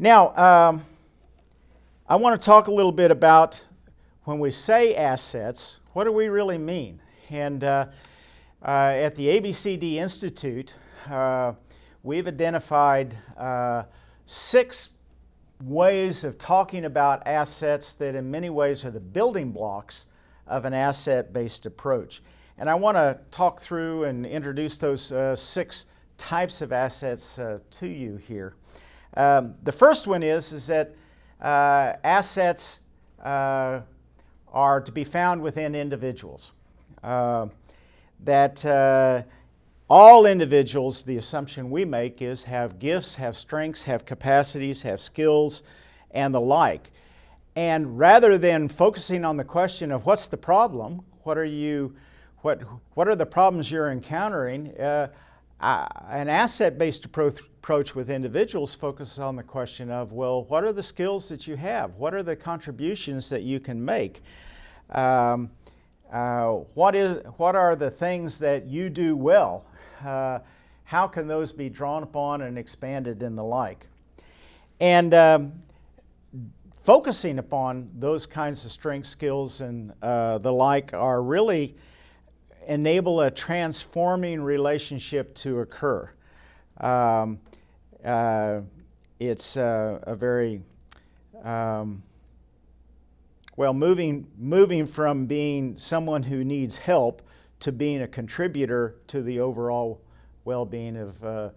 Now, I want to talk a little bit about when we say assets, what do we really mean? And at the ABCD Institute, we've identified 6 ways of talking about assets that in many ways are the building blocks of an asset-based approach. And I want to talk through and introduce those 6 types of assets to you here. The first one is that assets are to be found within individuals. That all individuals, the assumption we make is, have gifts, have strengths, have capacities, have skills, and the like. And rather than focusing on the question of what's the problem, what are the problems you're encountering, an asset-based approach with individuals focuses on the question of, well, what are the skills that you have? What are the contributions that you can make? What are the things that you do well? How can those be drawn upon and expanded and the like? And focusing upon those kinds of strengths, skills, and the like are really enable a transforming relationship to occur. It's a very moving from being someone who needs help to being a contributor to the overall well-being of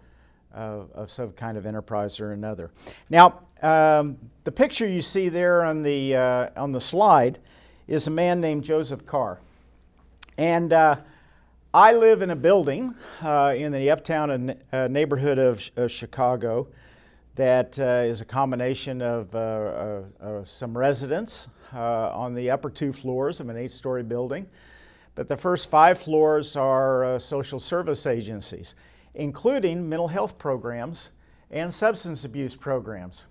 some kind of enterprise or another. Now, the picture you see there on the slide is a man named Joseph Carr. And I live in a building in the uptown neighborhood of Chicago that is a combination of some residents on the upper 2 floors of an 8-story building. But the first 5 floors are social service agencies, including mental health programs and substance abuse programs.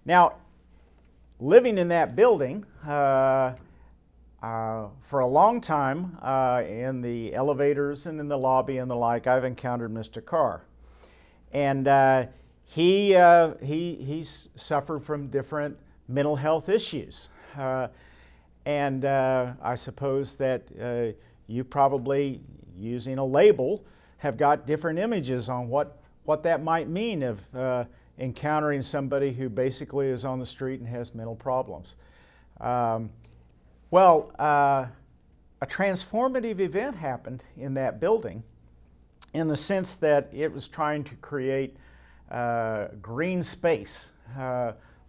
Now, living in that building, for a long time, in the elevators and in the lobby and the like, I've encountered Mr. Carr. And he's suffered from different mental health issues. And I suppose that you probably, using a label, have got different images on what that might mean of encountering somebody who basically is on the street and has mental problems. A transformative event happened in that building in the sense that it was trying to create green space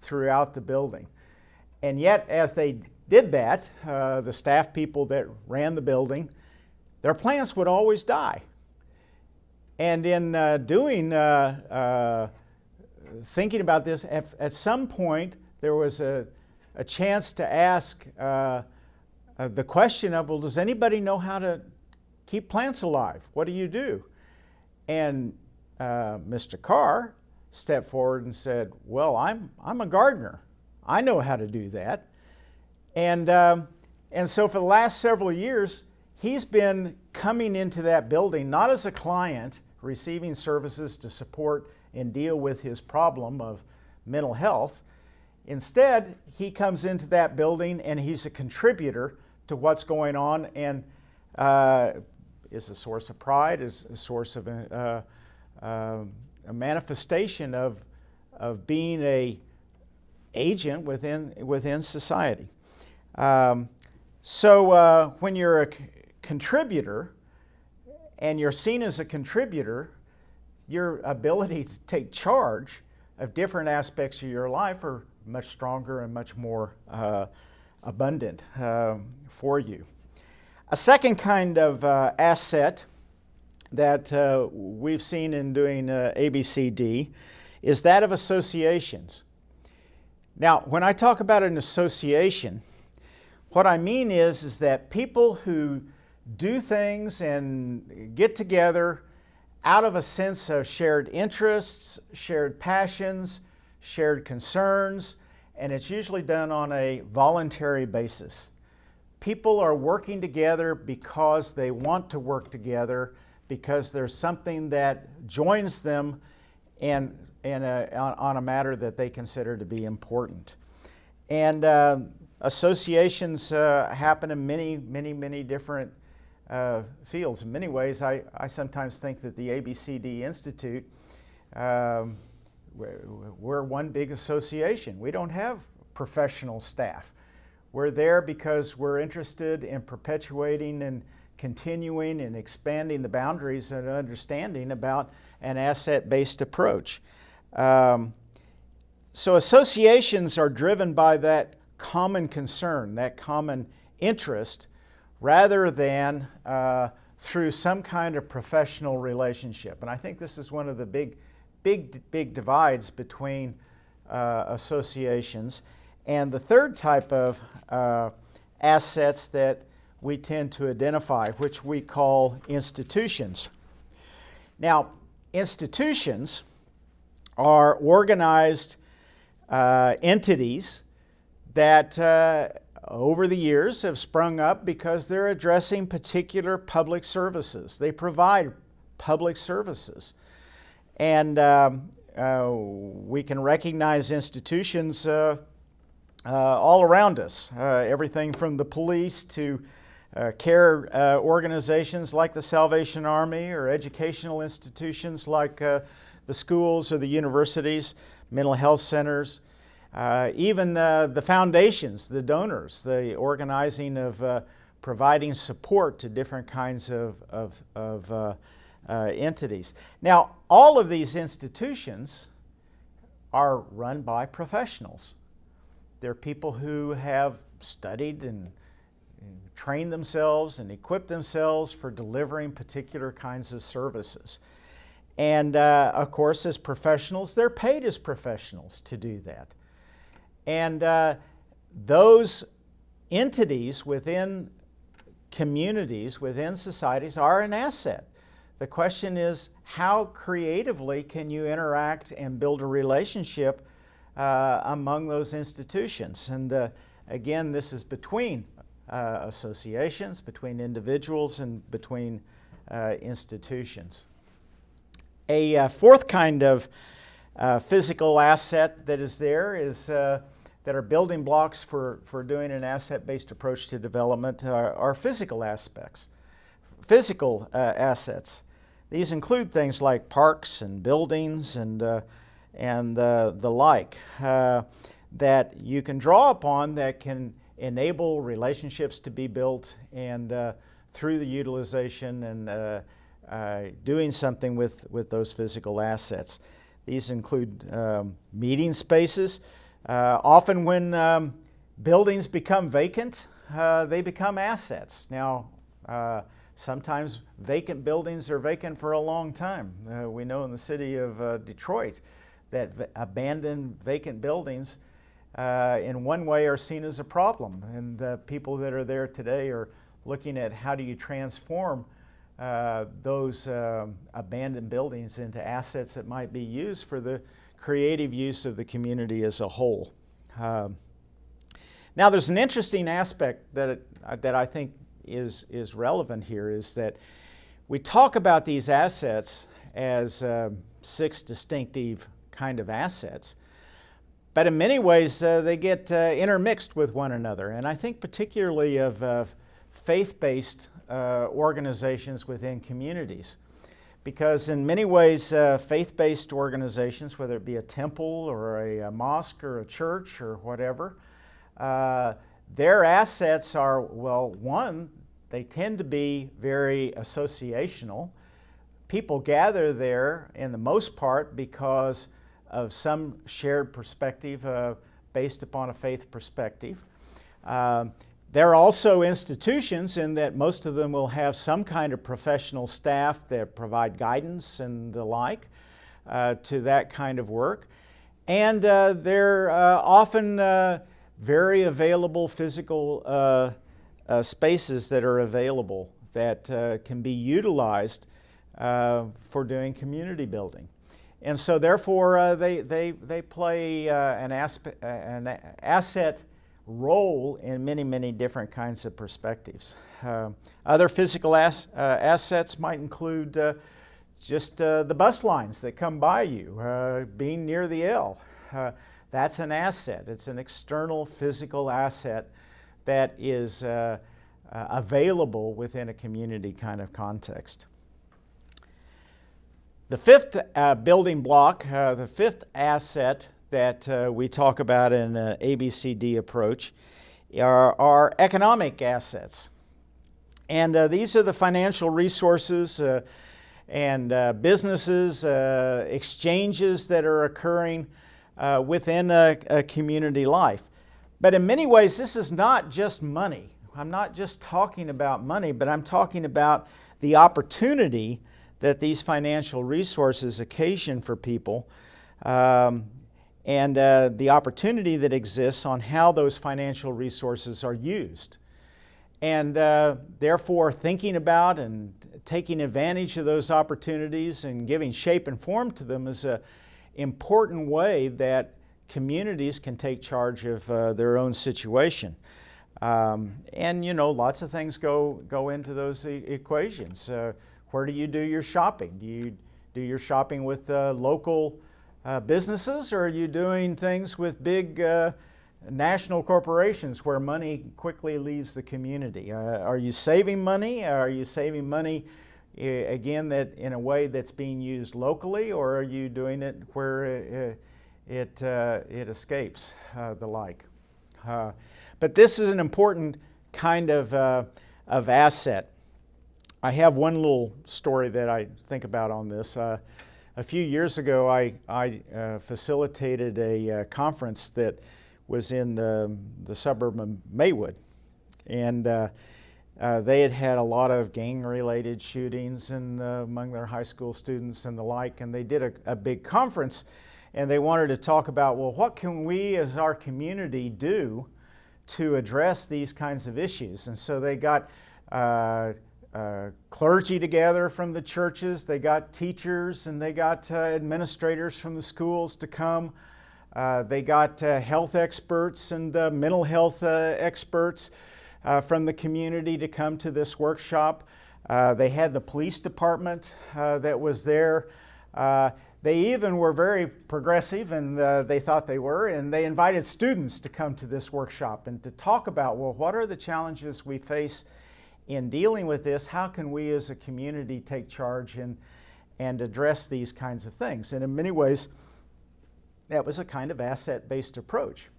throughout the building. And yet, as they did that, the staff people that ran the building, their plants would always die. And in thinking about this, at some point there was a chance to ask the question of, well, does anybody know how to keep plants alive? What do you do? And Mr. Carr stepped forward and said, well, I'm a gardener. I know how to do that. And so for the last several years, he's been coming into that building, not as a client receiving services to support and deal with his problem of mental health. Instead, he comes into that building and he's a contributor to what's going on, and is a source of pride, is a source of a manifestation of being an agent within society. So when you're a contributor and you're seen as a contributor, your ability to take charge of different aspects of your life are much stronger and much more abundant for you. A second kind of asset that we've seen in doing ABCD is that of associations. Now, when I talk about an association, what I mean is that people who do things and get together out of a sense of shared interests, shared passions, shared concerns, and it's usually done on a voluntary basis. People are working together because they want to work together, because there's something that joins them on a matter that they consider to be important. And associations happen in many different fields. In many ways, I sometimes think that the ABCD Institute, we're one big association. We don't have professional staff. We're there because we're interested in perpetuating and continuing and expanding the boundaries and understanding about an asset-based approach. So associations are driven by that common concern, that common interest, rather than through some kind of professional relationship. And I think this is one of the big divides between associations. And the third type of assets that we tend to identify, which we call institutions. Now, institutions are organized entities that over the years have sprung up because they're addressing particular public services. They provide public services. And we can recognize institutions all around us, everything from the police to care organizations like the Salvation Army, or educational institutions like the schools or the universities, mental health centers, even the foundations, the donors, the organizing of providing support to different kinds of entities. Now, all of these institutions are run by professionals. They're people who have studied and trained themselves and equipped themselves for delivering particular kinds of services. And of course, as professionals, they're paid as professionals to do that. And those entities within communities, within societies, are an asset. The question is, how creatively can you interact and build a relationship among those institutions? And again, this is between associations, between individuals, and between institutions. A fourth kind of physical asset that is there is that are building blocks for doing an asset-based approach to development are physical aspects, physical assets. These include things like parks and buildings and the like that you can draw upon that can enable relationships to be built, and through the utilization and doing something with those physical assets. These include meeting spaces. Often when buildings become vacant, they become assets. Now, sometimes vacant buildings are vacant for a long time. We know in the city of Detroit that abandoned vacant buildings in one way are seen as a problem, and people that are there today are looking at how do you transform those abandoned buildings into assets that might be used for the creative use of the community as a whole. Now, there's an interesting aspect that I think is relevant here, is that we talk about these assets as 6 distinctive kind of assets, but in many ways they get intermixed with one another. And I think particularly of faith-based organizations within communities, because in many ways faith-based organizations, whether it be a temple or a mosque or a church or whatever, their assets are, well, one, they tend to be very associational. People gather there in the most part because of some shared perspective based upon a faith perspective. They're also institutions in that most of them will have some kind of professional staff that provide guidance and the like to that kind of work. And they're often very available physical spaces that are available that can be utilized for doing community building. And so therefore they play an asset role in many different kinds of perspectives. Other physical assets might include just the bus lines that come by you, being near the L. That's an asset. It's an external physical asset that is available within a community kind of context. The fifth building block, the fifth asset that we talk about in an ABCD approach are economic assets. And these are the financial resources and businesses, exchanges that are occurring within a community life. But in many ways, this is not just money. I'm not just talking about money, but I'm talking about the opportunity that these financial resources occasion for people, and the opportunity that exists on how those financial resources are used. And therefore, thinking about and taking advantage of those opportunities and giving shape and form to them is an important way that communities can take charge of their own situation. And lots of things go into those equations. Where do you do your shopping? Do you do your shopping with local businesses, or are you doing things with big national corporations where money quickly leaves the community? Are you saving money? Are you saving money, again, that in a way that's being used locally, or are you doing it where it escapes the like? But this is an important kind of asset. I have one little story that I think about on this. A few years ago, I facilitated a conference that was in the suburb of Maywood. And they had a lot of gang-related shootings among their high school students and the like. And they did a big conference, and they wanted to talk about, well, what can we as our community do to address these kinds of issues? And so they got clergy together from the churches, they got teachers, and they got administrators from the schools to come. They got health experts and mental health experts from the community to come to this workshop. They had the police department that was there. They even were very progressive, and they thought they were, and they invited students to come to this workshop and to talk about, well, what are the challenges we face in dealing with this? How can we as a community take charge and address these kinds of things? And in many ways, that was a kind of asset-based approach.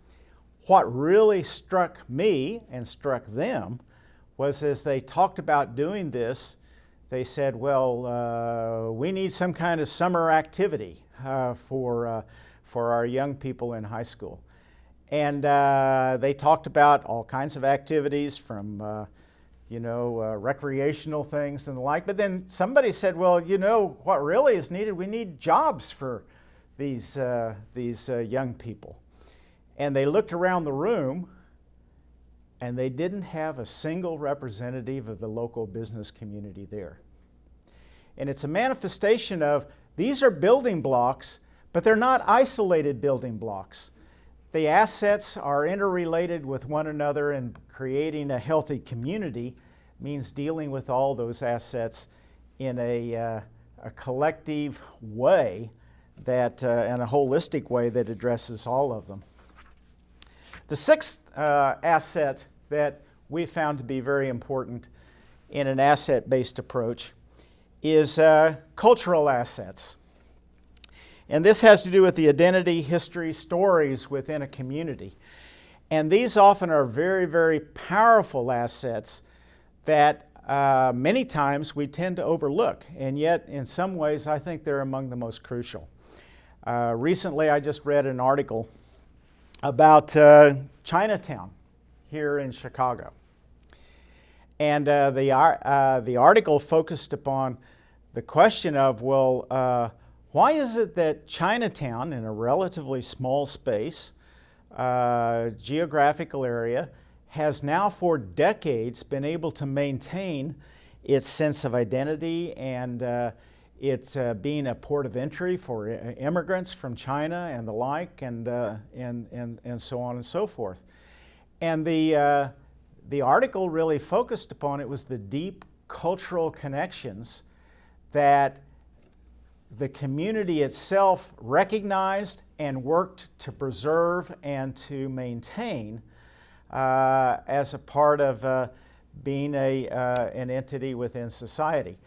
What really struck me and struck them was, as they talked about doing this, they said, well, we need some kind of summer activity for our young people in high school. And they talked about all kinds of activities from recreational things and the like. But then somebody said, well, what really is needed? We need jobs for these young people. And they looked around the room, and they didn't have a single representative of the local business community there. And it's a manifestation of, these are building blocks, but they're not isolated building blocks. The assets are interrelated with one another, and creating a healthy community means dealing with all those assets in a collective way that, and a holistic way that addresses all of them. The sixth asset that we found to be very important in an asset-based approach is cultural assets. And this has to do with the identity, history, stories within a community. And these often are very, very powerful assets that many times we tend to overlook. And yet, in some ways, I think they're among the most crucial. Recently, I just read an article about Chinatown here in Chicago. And the article focused upon the question of, well, why is it that Chinatown, in a relatively small space, geographical area, has now for decades been able to maintain its sense of identity and it's being a port of entry for immigrants from China and the like, and so on and so forth. And the article really focused upon, it was the deep cultural connections that the community itself recognized and worked to preserve and to maintain as a part of being an entity within society.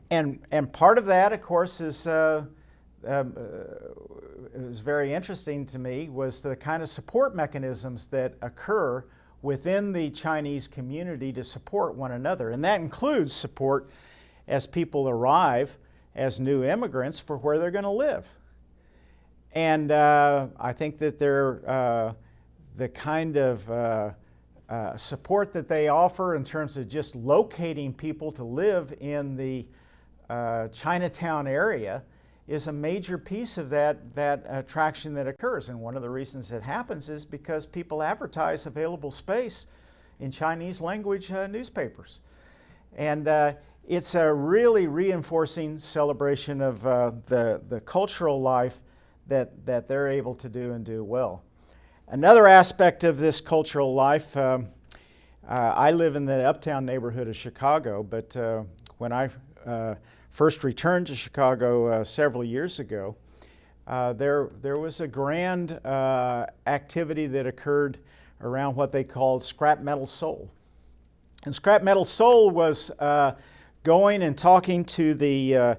And part of that, of course, is it was very interesting to me, was the kind of support mechanisms that occur within the Chinese community to support one another. And that includes support as people arrive as new immigrants for where they're going to live. And I think that the kind of support that they offer in terms of just locating people to live in the Chinatown area is a major piece of that attraction that occurs. And one of the reasons it happens is because people advertise available space in Chinese language newspapers. And it's a really reinforcing celebration of the cultural life that they're able to do and do well. Another aspect of this cultural life, I live in the uptown neighborhood of Chicago, but when I first returned to Chicago several years ago, there was a grand activity that occurred around what they called Scrap Metal Soul. And Scrap Metal Soul was going and talking to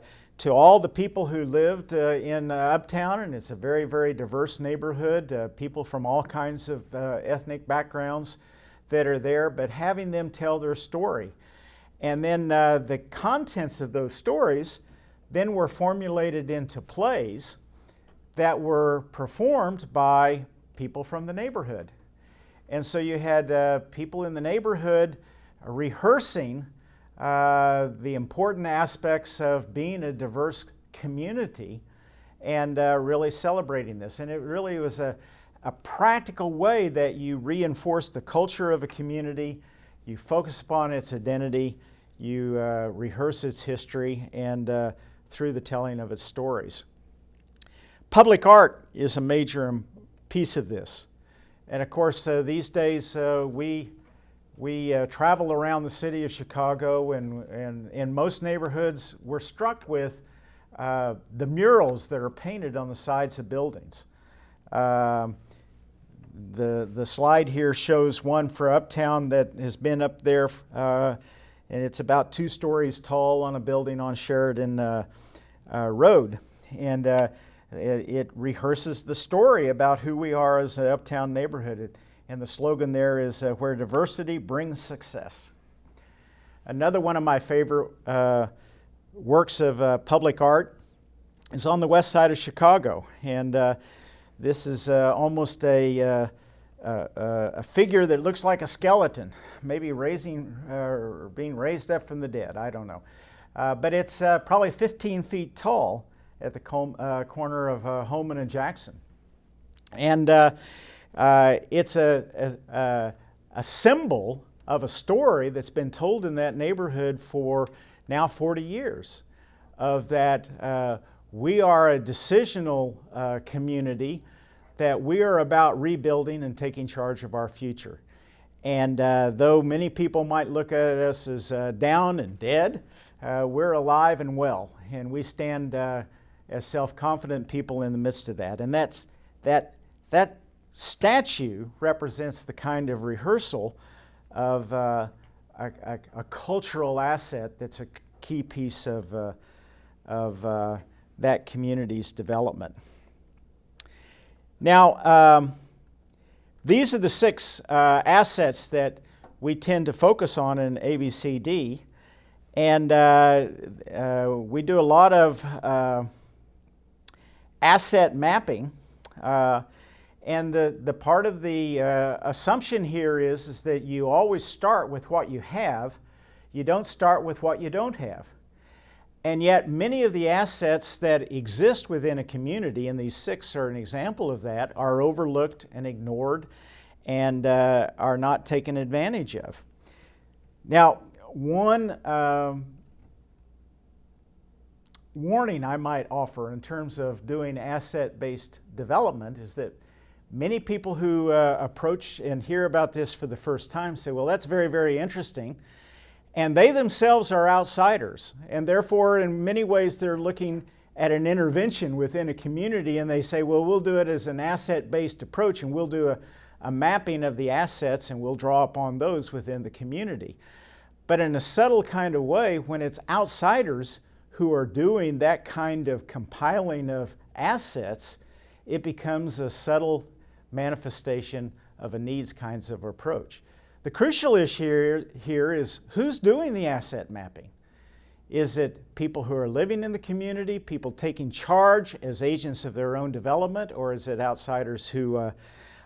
all the people who lived in Uptown, and it's a very, very diverse neighborhood, people from all kinds of ethnic backgrounds that are there, but having them tell their story. And then the contents of those stories then were formulated into plays that were performed by people from the neighborhood. And so you had people in the neighborhood rehearsing the important aspects of being a diverse community and really celebrating this. And it really was a practical way that you reinforce the culture of a community, you focus upon its identity, you rehearse its history, and through the telling of its stories. Public art is a major piece of this. And of course, these days we travel around the city of Chicago, and in most neighborhoods we're struck with the murals that are painted on the sides of buildings. The slide here shows one for Uptown that has been up there, and it's about 2 stories tall on a building on Sheridan Road. And it rehearses the story about who we are as an uptown neighborhood. And the slogan there is, where diversity brings success. Another one of my favorite works of public art is on the west side of Chicago. And this is almost a figure that looks like a skeleton, maybe raising or being raised up from the dead, I don't know. But it's probably 15 feet tall at the corner of Holman and Jackson. And it's a symbol of a story that's been told in that neighborhood for now 40 years, of that we are a decisional community, that we are about rebuilding and taking charge of our future. And though many people might look at us as down and dead, we're alive and well, and we stand as self-confident people in the midst of that. And that statue represents the kind of rehearsal of a cultural asset that's a key piece of that community's development. Now, these are the 6 assets that we tend to focus on in ABCD, and we do a lot of asset mapping, and the part of the assumption here is that you always start with what you have. You don't start with what you don't have. And yet many of the assets that exist within a community, and these 6 are an example of that, are overlooked and ignored and are not taken advantage of. Now, one warning I might offer in terms of doing asset-based development is that many people who approach and hear about this for the first time say, well, that's very, very interesting. And they themselves are outsiders, and therefore in many ways they're looking at an intervention within a community and they say, well, we'll do it as an asset-based approach and we'll do a mapping of the assets and we'll draw upon those within the community. But in a subtle kind of way, when it's outsiders who are doing that kind of compiling of assets, it becomes a subtle manifestation of a needs kinds of approach. The crucial issue here is who's doing the asset mapping? Is it people who are living in the community, people taking charge as agents of their own development, or is it outsiders who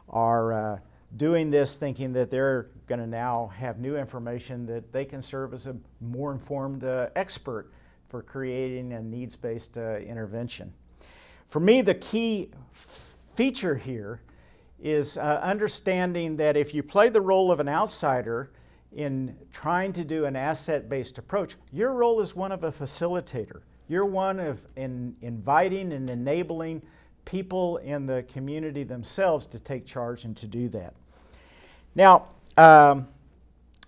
are doing this thinking that they're going to now have new information that they can serve as a more informed expert for creating a needs-based intervention? For me, the key feature here is understanding that if you play the role of an outsider in trying to do an asset-based approach, your role is one of a facilitator. You're one of inviting and enabling people in the community themselves to take charge and to do that. Now,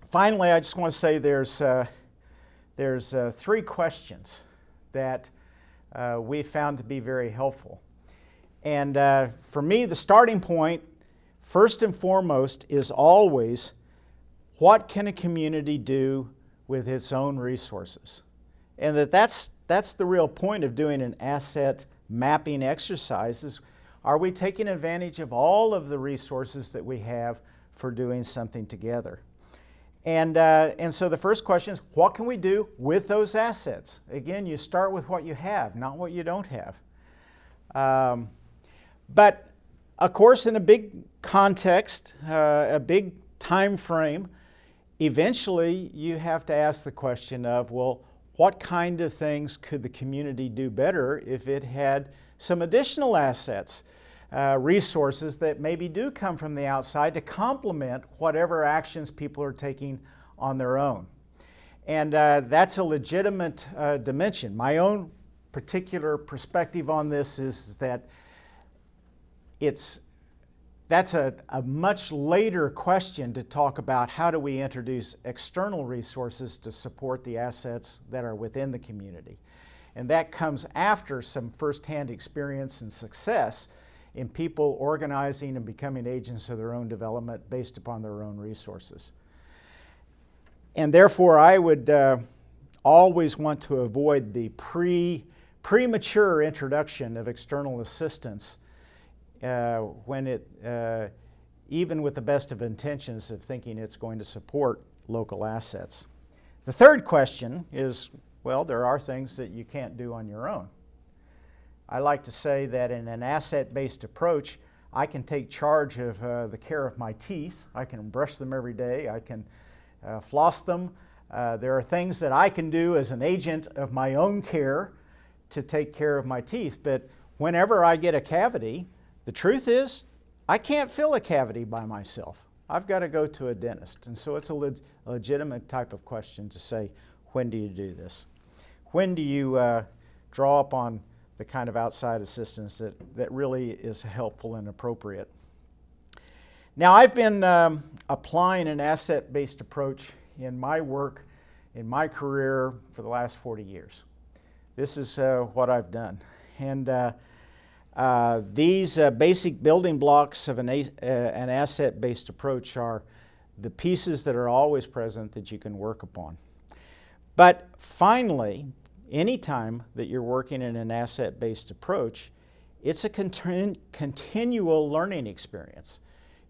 finally, I just want to say there's 3 questions that we found to be very helpful. And for me, the starting point, first and foremost, is always, what can a community do with its own resources? And that's the real point of doing an asset mapping exercise, is are we taking advantage of all of the resources that we have for doing something together? And so the first question is, what can we do with those assets? Again, you start with what you have, not what you don't have. But of course, in a big context, a big time frame, eventually you have to ask the question of, well, what kind of things could the community do better if it had some additional assets, resources that maybe do come from the outside to complement whatever actions people are taking on their own? And that's a legitimate dimension. My own particular perspective on this is that that's a much later question to talk about how do we introduce external resources to support the assets that are within the community. And that comes after some firsthand experience and success in people organizing and becoming agents of their own development based upon their own resources. And therefore, I would always want to avoid the premature introduction of external assistance when it, even with the best of intentions of thinking it's going to support local assets. The third question is, well, there are things that you can't do on your own. I like to say that in an asset-based approach, I can take charge of the care of my teeth. I can brush them every day. I can floss them. There are things that I can do as an agent of my own care to take care of my teeth. But whenever I get a cavity, the truth is, I can't fill a cavity by myself. I've got to go to a dentist. And so it's a legitimate type of question to say, when do you do this? When do you draw upon the kind of outside assistance that really is helpful and appropriate? Now, I've been applying an asset-based approach in my work, in my career for the last 40 years. This is what I've done. And these basic building blocks of an asset-based approach are the pieces that are always present that you can work upon. But finally, anytime that you're working in an asset-based approach, it's a continual learning experience.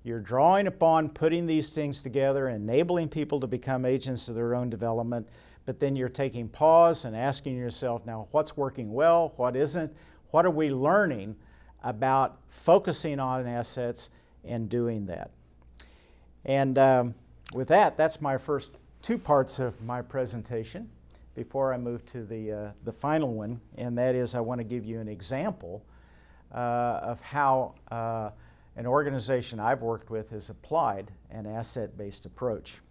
You're drawing upon putting these things together, enabling people to become agents of their own development, but then you're taking pause and asking yourself, now, what's working well, what isn't? What are we learning about focusing on assets and doing that? And with that, that's my first 2 parts of my presentation before I move to the final one, and that is I want to give you an example of how an organization I've worked with has applied an asset-based approach.